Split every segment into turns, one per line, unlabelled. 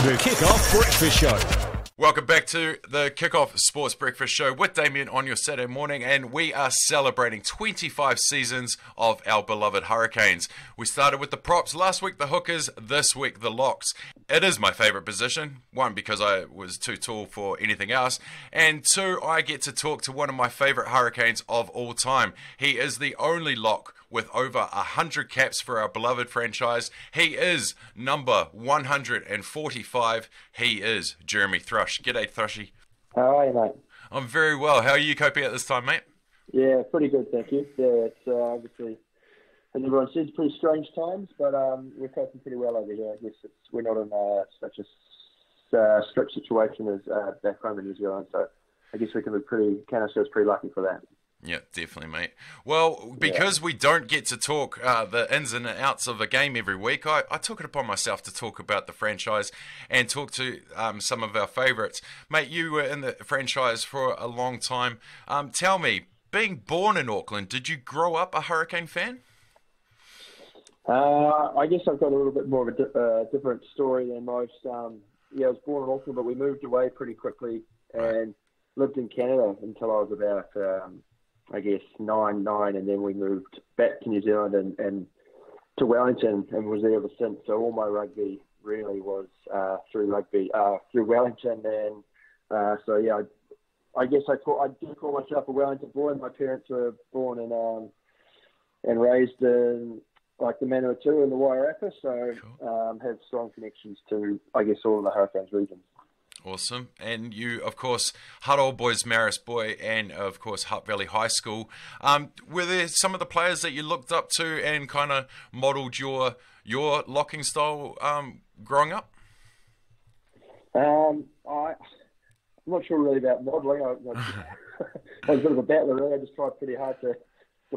The Kick-Off Breakfast Show.
Welcome back to the Kick-Off Sports Breakfast Show with Damian on your Saturday morning, and we are celebrating 25 seasons of our beloved Hurricanes. We started with the props last week, the hookers, this week the locks. It is my favourite position, one, because I was too tall for anything else, and two, I get to talk to one of my favourite Hurricanes of all time. He is the only lock with over 100 caps for our beloved franchise. He is number 145. He is Jeremy Thrush. G'day, Thrushy.
How are you, mate?
I'm very well. How are you coping at this time, mate?
Yeah, pretty good, thank you. Yeah, it's obviously, as everyone says, pretty strange times, but we're coping pretty well over here. I guess we're not in such a strict situation as back home in New Zealand, so I guess we can be count ourselves pretty lucky for that.
Yeah, definitely, mate. Well, because we don't get to talk the ins and outs of a game every week, I took it upon myself to talk about the franchise and talk to some of our favourites. Mate, you were in the franchise for a long time. Tell me, being born in Auckland, did you grow up a Hurricane fan?
I guess I've got a little bit more of a different story than most. I was born in Auckland, but we moved away pretty quickly and lived in Canada until I was about... I guess, 9, and then we moved back to New Zealand and to Wellington and was there ever since. So all my rugby really was through Wellington. And I guess I do call myself a Wellington boy. My parents were born and raised in like the Manawatu and the Wairarapa, so cool. Have strong connections to, I guess, all of the Hurricanes regions.
Awesome. And you, of course, Hutt Old Boys, Marist Boy, and, of course, Hutt Valley High School. Were there some of the players that you looked up to and kind of modelled your locking style growing up?
I'm not sure really about modelling. I was a bit of a battler, really. I just tried pretty hard to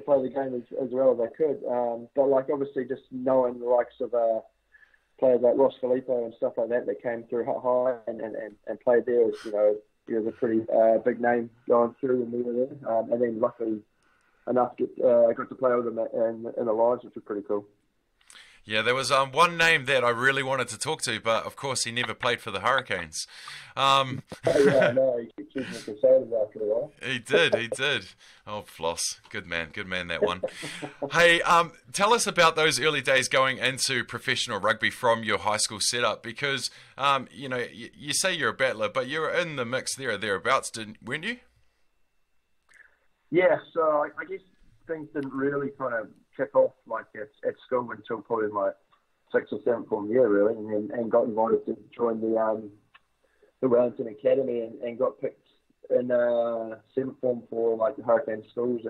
play the game as well as I could. But, obviously just knowing the likes of... players like Ross Filippo and stuff like that came through High and played there. He was a pretty big name going through when we were there. And then luckily enough, I got to play with him in the Lions, which was pretty cool.
Yeah, there was one name that I really wanted to talk to, but of course he never played for the Hurricanes.
He keeps using the conservatives after a while.
He did. Oh, Floss. Good man, that one. Hey, tell us about those early days going into professional rugby from your high school setup, because, you say you're a battler, but you were in the mix there or thereabouts, weren't you?
Yeah, so I guess things didn't really kind of kick off like at school until probably my 6th or 7th form year, really, and got invited to join the Wellington Academy and got picked in 7th form for like the Hurricane schools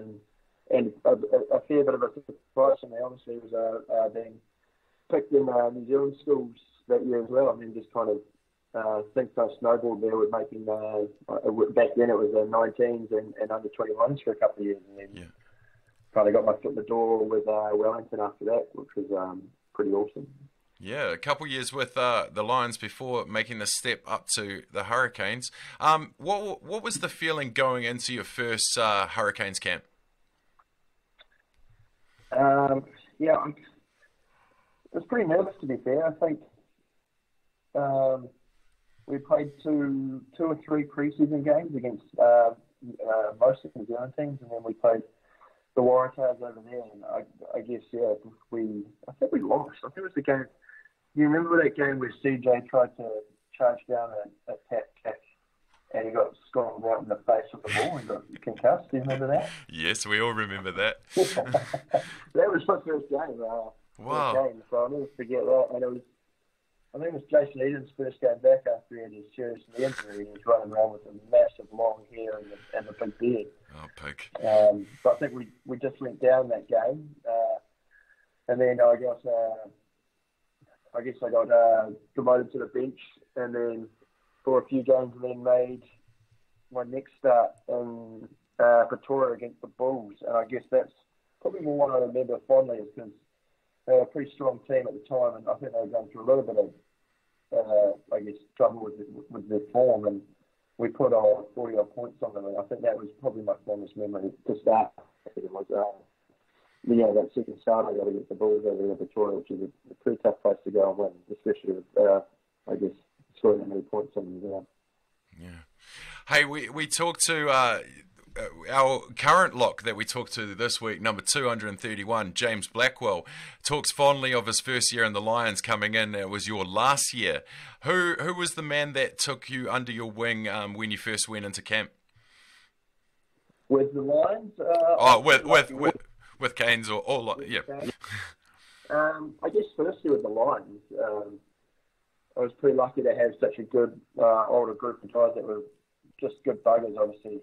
and a fair bit of a surprise for me, honestly, was being picked in New Zealand schools that year as well. I mean, just kind of things kind of snowballed there with making back then it was the 19s and under 21s for a couple of years, and then kind of got my foot in the door with Wellington after that, which was pretty awesome.
Yeah, a couple of years with the Lions before making the step up to the Hurricanes. What was the feeling going into your first Hurricanes camp?
I was pretty nervous, to be fair. I think we played two or three preseason games against most of the New Zealand teams, and then we played the Waratahs over there, and I guess, I think we lost. I think it was the game. You remember that game where CJ tried to charge down a tap catch and he got scored right in the face with the ball and got concussed? Do you remember that?
Yes, we all remember that.
That was my first game.
Wow.
So I'll never forget that. And I think it was Jason Eden's first game back after he had his serious knee injury. He was running around with a massive long hair and a big beard.
Oh, pig.
But I think we just went down that game. And then I got promoted to the bench, and then for a few games, and then made my next start in Pretoria against the Bulls. And I guess that's probably more what I remember fondly, is because they were a pretty strong team at the time, and I think they were going through a little bit of, trouble with their form, and we put 40-odd points on them, and I think that was probably my fondest memory to start. It was, that second start I got against the Bulls over in Pretoria, which is a pretty tough place to go and win, especially with, scoring that many points in the game.
Yeah. Hey, we talked to our current lock that we talked to this week, number 231, James Blackwell, talks fondly of his first year in the Lions coming in. It was your last year. Who was the man that took you under your wing when you first went into camp?
With the Lions?
With Canes yeah.
I guess firstly with the Lions, I was pretty lucky to have such a good older group of guys that were just good buggers, obviously.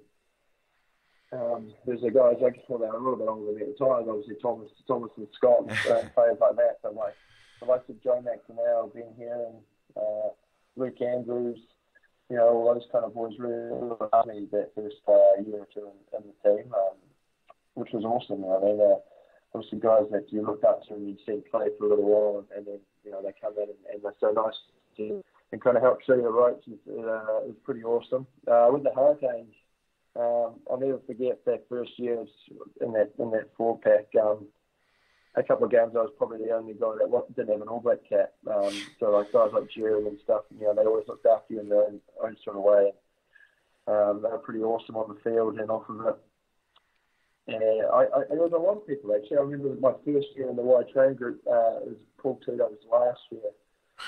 There's the guys, I guess, well, they were a little bit older than me at the time, obviously Thomas and Scott and players like that. So like the likes of Joe McNamara, Ben here, and Luke Andrews, all those kind of boys really helped me that first year or two in the team, which was awesome. Obviously guys that you looked up to and you'd see play for a little while, and then they come in and they're so nice and kind of help show you the ropes. It was pretty awesome. With the Hurricanes, I'll never forget that first year in that 4-pack. A couple of games I was probably the only guy that didn't have an All Black cap. So like guys like Jerry and stuff, they always looked after you in their own sort of way. They were pretty awesome on the field and off of it. And there was a lot of people actually. I remember my first year in the wide training group, it was Paul Tito's last year,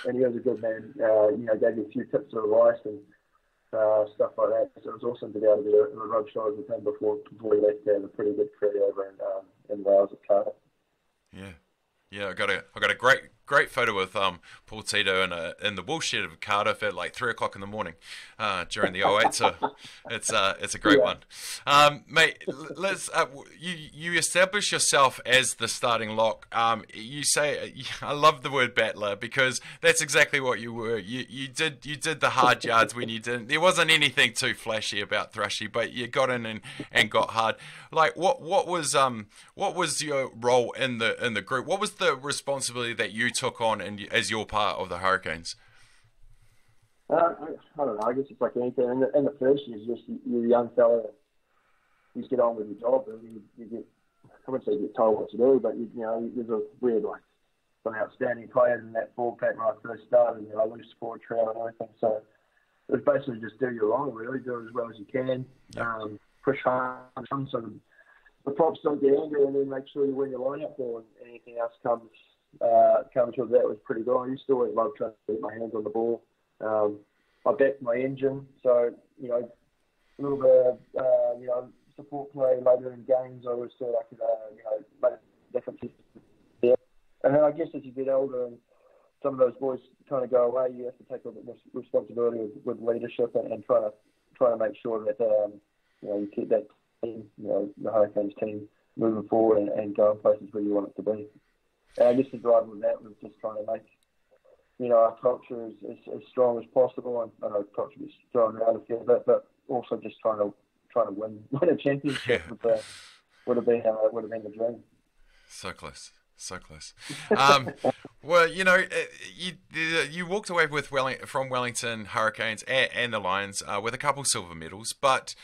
and he was a good man. Gave me a few tips of advice and stuff like that. So it was awesome to be able to do rub shoulders with him before he left to have a pretty good career over in Wales at Cardiff.
Yeah. I got a great photo with Paul Tito in the woolshed of Cardiff at like 3:00 in the morning during the 08. So it's a great one, mate. Let's you establish yourself as the starting lock. You say I love the word battler because that's exactly what you were. You did the hard yards when you didn't. There wasn't anything too flashy about Thrushy, but you got in and got hard. Like what was your role in the group? What was the responsibility that you took on as your part of the Hurricanes?
I don't know. I guess it's like anything. In the first years, you're a young fella. You just get on with your job, and you get. I wouldn't say you get told what to do, but there's a weird some outstanding players in that 4-pack when I first started. Loose forward trail and everything. So it was basically just do your role, really, do it as well as you can. Push hard, so the props don't get angry, and then make sure you win your lineup ball, and anything else comes with that was pretty good. I used to always love trying to get my hands on the ball. I backed my engine, so a little bit of support play later in games. I always thought I could make a difference. Yeah, and then I guess as you get older and some of those boys kind of go away, you have to take a bit more responsibility with leadership and try to make sure that you keep that team, the Hurricanes team, moving forward and going places where you want it to be. And I guess the drive with that was just trying to make our culture as strong as possible. I know culture is thrown around a fair bit, but also just trying to win a championship would have been the dream.
So close. Well, you walked away from Wellington Hurricanes and the Lions with a couple silver medals, but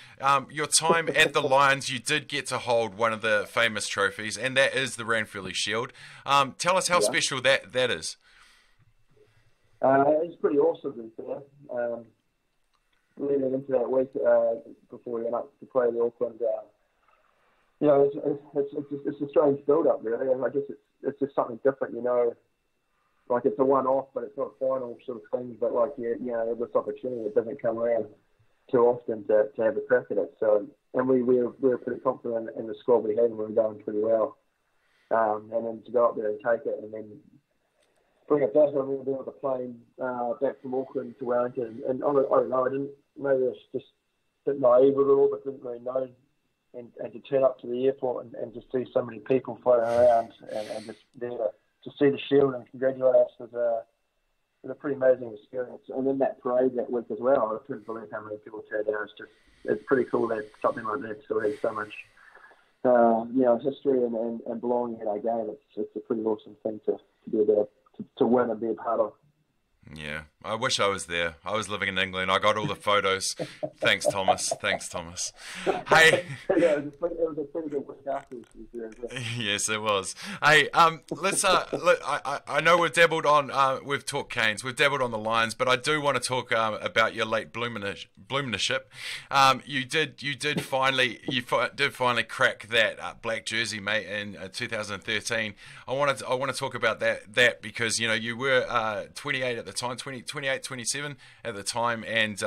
your time at the Lions, you did get to hold one of the famous trophies, and that is the Ranfurly Shield. Tell us how special that is.
It's pretty awesome, to be fair. Leading into that week before we went up to play the Auckland, it's a strange build-up, really. And I guess it's just something different, Like it's a one-off, but it's not a final sort of thing. But this opportunity that doesn't come around too often to have a crack at it. So, and we were pretty confident in the squad we had, and we were going pretty well. And then to go up there and take it, and then bring it back. I remember being on the plane back from Auckland to Wellington, and I don't know. I didn't. Maybe I was just a bit naive with it all, but didn't really know. And to turn up to the airport and just see so many people floating around and just there to see the shield and congratulate us was a pretty amazing experience. And then that parade that week as well, I couldn't believe how many people turned out. It's pretty cool that something like that still has so much history and belonging in our game. It's a pretty awesome thing to be able to win and be a part of.
Yeah. I wish I was there. I was living in England. I got all the photos. Thanks, Thomas. Thanks, Thomas. Hey.
Yeah, it was a pretty good week after.
Yes, it was. Hey, let's. Look, I know we've dabbled on. We've talked Canes. We've dabbled on the Lions, but I do want to talk about your late bloomership. You did finally crack that black jersey, mate, in 2013. I want to talk about that because you were 28 at the time, 28, 27 at the time, and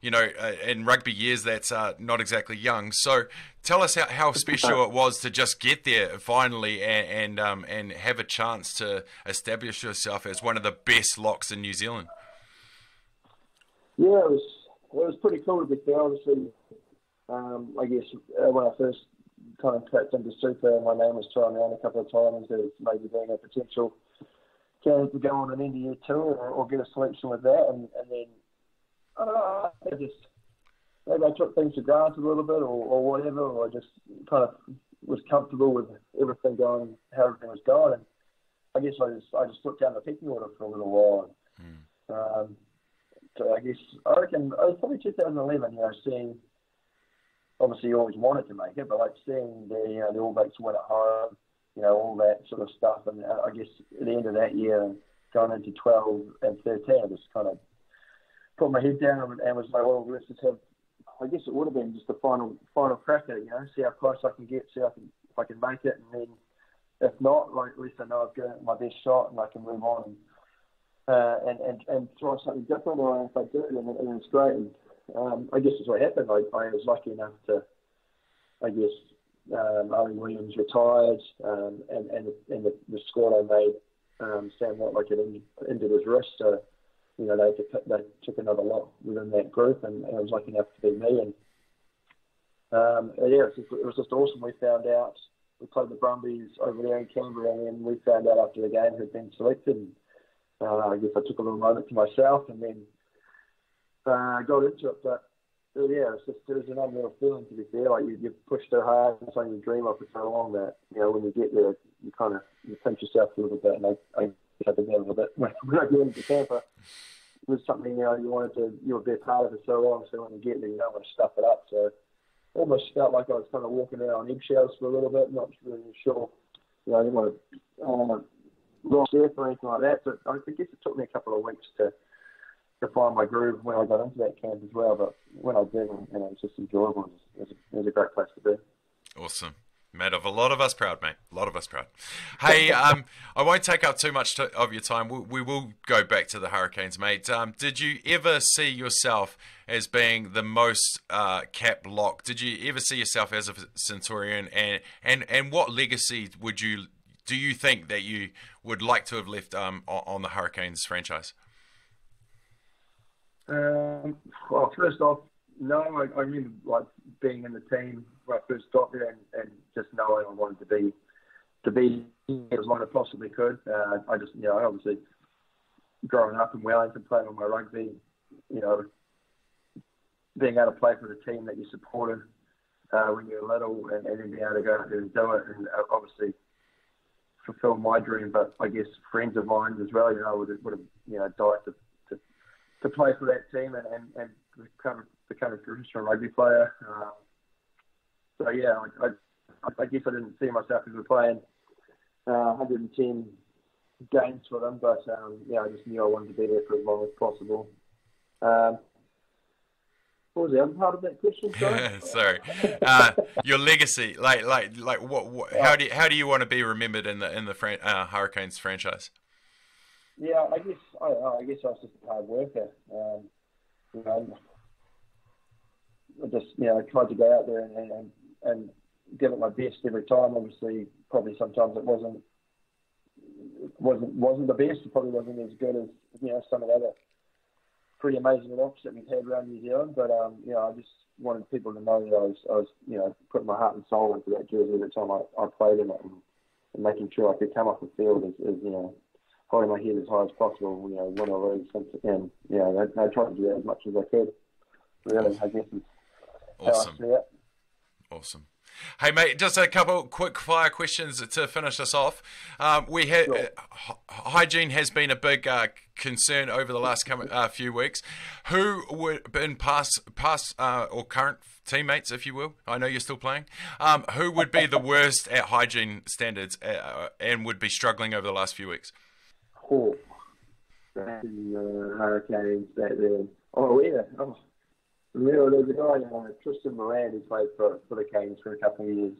in rugby years that's not exactly young. So tell us how special it was to just get there finally and have a chance to establish yourself as one of the best locks in New Zealand.
Yeah, it was pretty cool to be there. Obviously, I guess when I first kind of cracked into Super, my name was thrown around a couple of times as maybe being a potential candidate to go on an India tour or get a selection with that, and then I don't know, maybe I took things for granted a little bit or whatever, or I just kind of was comfortable with everything going, how everything was going, and I guess I just looked down the pecking order for a little while. So I reckon it was probably 2011, seeing, obviously you always wanted to make it, but like seeing the All Blacks win at home, all that sort of stuff, and I guess at the end of that year, going into 12 and 13, I just kind of put my head down and was like, well, let's just have, I guess it would have been just the final crack at it, see how close I can get, see if I can make it, and then if not, like, at least I know I've got my best shot and I can move on and try something different, or if I do, then it's great. And I guess that's what happened. I was lucky enough to, I guess, Owen Williams retired, and the squad I made, Sam Watt had injured his wrist, so they took another lot within that group, and I was lucky enough to be me. And it was just awesome. We found out, we played the Brumbies over there in Canberra, and then we found out after the game who'd been selected. And I guess I took a little moment to myself, and then got into it. But it was an unreal feeling, to be fair. Like you pushed so hard, and something you dream of for so long that when you get there, you pinch yourself a little bit. And I had to be a little bit when I get into Tampa. It was something you were a bit part of it so long. So when you get there, you don't want to stuff it up. So almost felt like I was kind of walking out on eggshells for a little bit, not really sure. I didn't want to lost step or anything like that. So I guess it took me a couple of weeks to find my groove when I got into that camp as well. But when I did, it was just enjoyable. It was a great place to be.
Awesome. Made of a lot of us proud, mate. A lot of us proud. Hey, I won't take up too much of your time. We will go back to the Hurricanes, mate. Did you ever see yourself as being the most cap lock? Did you ever see yourself as a Centurion? And what legacy do you think that you would like to have left on the Hurricanes franchise?
Well, first off, no, I remember being in the team when I first got there and just knowing I wanted to be as long as I possibly could. I just, obviously growing up in Wellington, playing on my rugby, being able to play for the team that you supported when you were little, and then being able to go out there and do it, and obviously fulfill my dream. But I guess friends of mine as well, would have died to play for that team and become a professional rugby player. So yeah, I guess I didn't see myself as playing 110 games for them, but I just knew I wanted to be there for as long as possible. What was the other part of that question?
Sorry. Your legacy, like what? How do you want to be remembered in the Hurricanes franchise?
Yeah, I guess I was just a hard worker. I just tried to go out there and give it my best every time. Obviously, probably sometimes it wasn't the best. It probably wasn't as good as some of the other pretty amazing locks that we've had around New Zealand. But I just wanted people to know that I was putting my heart and soul into that jersey every time I played in it, and making sure I could come off the field as holding my head as high as possible, win or lose. And I tried to do that as much as I could. Really, I guess is
awesome.
How I see it.
Awesome. Hey, mate, just a couple quick fire questions to finish us off. We had
Sure.
hygiene has been a big concern over the last few weeks. Who would been past or current teammates, if you will? I know you're still playing. Who would be the worst at hygiene standards and would be struggling over the last few weeks?
Oh, back in Hurricanes back then. Oh, yeah. Oh. There's a guy, Tristan Moran, who played for the Canes for a couple of years.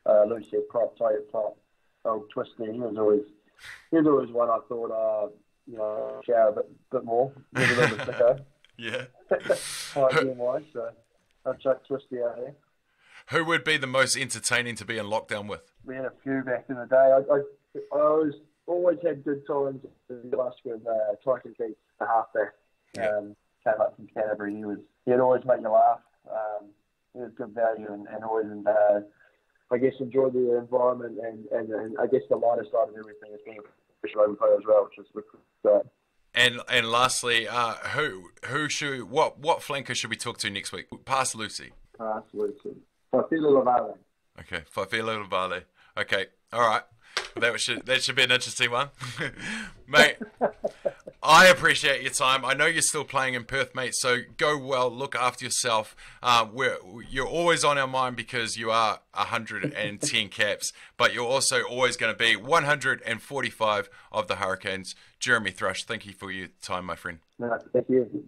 Loosies prop, tight prop, old Twisty. He was always one I thought, shower a bit more. He was a little bit thicker.
Yeah.
Hygiene-wise, so I'd chuck Twisty out there.
Who would be the most entertaining to be in lockdown with?
We had a few back in the day. I always had good times in the last with Tyson Keith, the halfback. Came up from Canterbury. He'd always make you laugh. He was good value and always, I guess, enjoyed the environment and I guess the lighter side of everything is being a professional rugby player as well, which is great.
And lastly, what flanker should we talk to next week? Past Lucy.
Lucy. Fafilo Lavale.
Okay, Fafilo Lavale. Okay, all right. That should be an interesting one, mate. I appreciate your time. I know you're still playing in Perth, mate. So go well. Look after yourself. You're always on our mind because you are 110 caps, but you're also always going to be 145 of the Hurricanes. Jeremy Thrush, thank you for your time, my friend.
No, thank you.